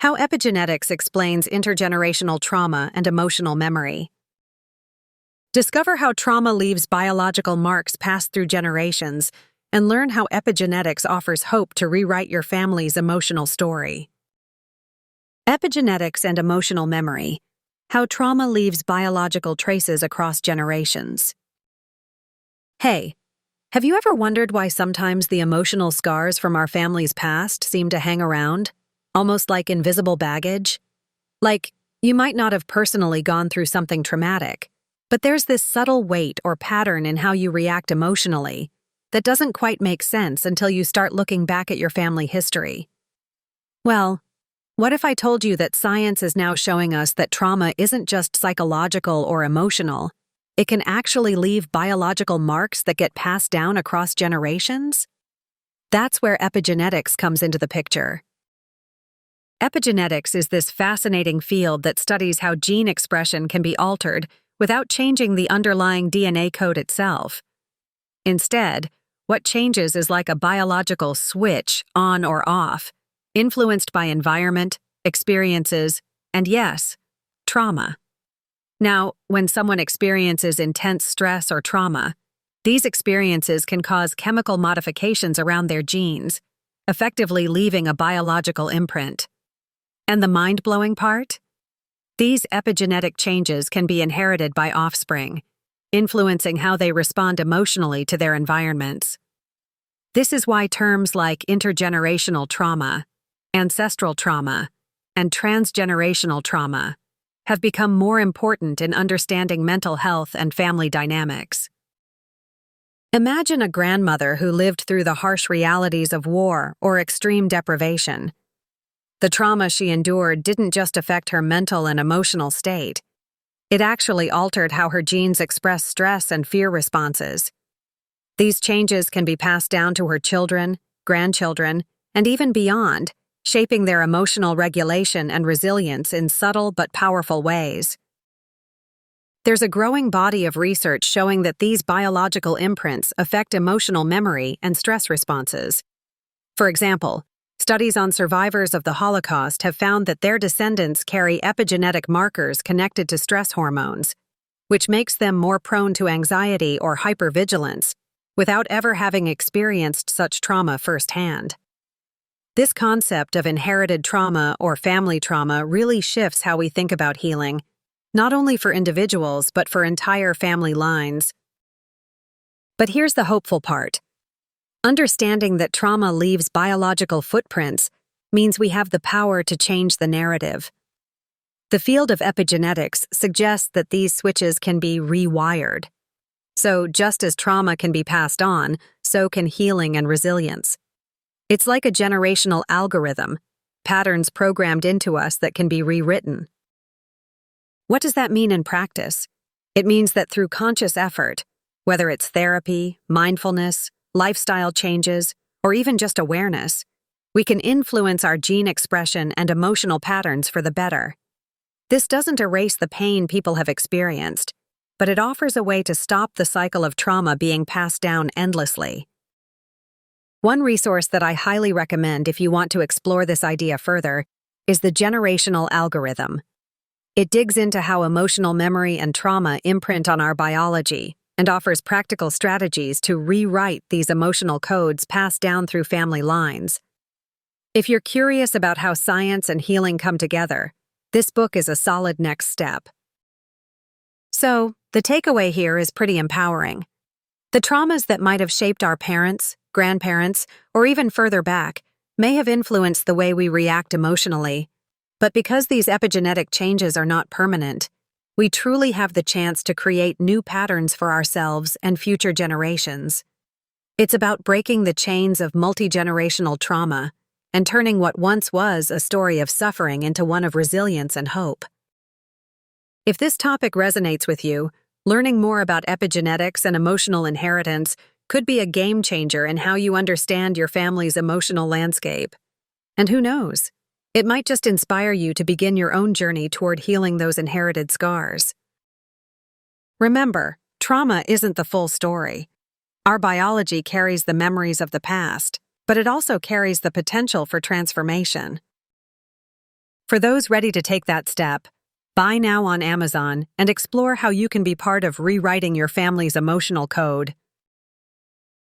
How epigenetics explains intergenerational trauma and emotional memory. Discover how trauma leaves biological marks passed through generations, and learn how epigenetics offers hope to rewrite your family's emotional story. Epigenetics and emotional memory. How trauma leaves biological traces across generations. Hey, have you ever wondered why sometimes the emotional scars from our family's past seem to hang around, almost like invisible baggage? Like, you might not have personally gone through something traumatic, but there's this subtle weight or pattern in how you react emotionally that doesn't quite make sense until you start looking back at your family history. Well, what if I told you that science is now showing us that trauma isn't just psychological or emotional? It can actually leave biological marks that get passed down across generations? That's where epigenetics comes into the picture. Epigenetics is this fascinating field that studies how gene expression can be altered without changing the underlying DNA code itself. Instead, what changes is like a biological switch, on or off, influenced by environment, experiences, and yes, trauma. Now, when someone experiences intense stress or trauma, these experiences can cause chemical modifications around their genes, effectively leaving a biological imprint. And the mind-blowing part? These epigenetic changes can be inherited by offspring, influencing how they respond emotionally to their environments. This is why terms like intergenerational trauma, ancestral trauma, and transgenerational trauma have become more important in understanding mental health and family dynamics. Imagine a grandmother who lived through the harsh realities of war or extreme deprivation. The trauma she endured didn't just affect her mental and emotional state. It actually altered how her genes express stress and fear responses. These changes can be passed down to her children, grandchildren, and even beyond, shaping their emotional regulation and resilience in subtle but powerful ways. There's a growing body of research showing that these biological imprints affect emotional memory and stress responses. For example, studies on survivors of the Holocaust have found that their descendants carry epigenetic markers connected to stress hormones, which makes them more prone to anxiety or hypervigilance, without ever having experienced such trauma firsthand. This concept of inherited trauma or family trauma really shifts how we think about healing, not only for individuals but for entire family lines. But here's the hopeful part. Understanding that trauma leaves biological footprints means we have the power to change the narrative. The field of epigenetics suggests that these switches can be rewired. So just as trauma can be passed on, so can healing and resilience. It's like a generational algorithm, patterns programmed into us that can be rewritten. What does that mean in practice? It means that through conscious effort, whether it's therapy, mindfulness, lifestyle changes, or even just awareness, we can influence our gene expression and emotional patterns for the better. This doesn't erase the pain people have experienced, but it offers a way to stop the cycle of trauma being passed down endlessly. One resource that I highly recommend if you want to explore this idea further is the generational algorithm. It digs into how emotional memory and trauma imprint on our biology and offers practical strategies to rewrite these emotional codes passed down through family lines. If you're curious about how science and healing come together, this book is a solid next step. So, the takeaway here is pretty empowering. The traumas that might have shaped our parents, grandparents, or even further back may have influenced the way we react emotionally. But because these epigenetic changes are not permanent, we truly have the chance to create new patterns for ourselves and future generations. It's about breaking the chains of multi-generational trauma and turning what once was a story of suffering into one of resilience and hope. If this topic resonates with you, learning more about epigenetics and emotional inheritance could be a game changer in how you understand your family's emotional landscape. And who knows? It might just inspire you to begin your own journey toward healing those inherited scars. Remember, trauma isn't the full story. Our biology carries the memories of the past, but it also carries the potential for transformation. For those ready to take that step, buy now on Amazon and explore how you can be part of rewriting your family's emotional code.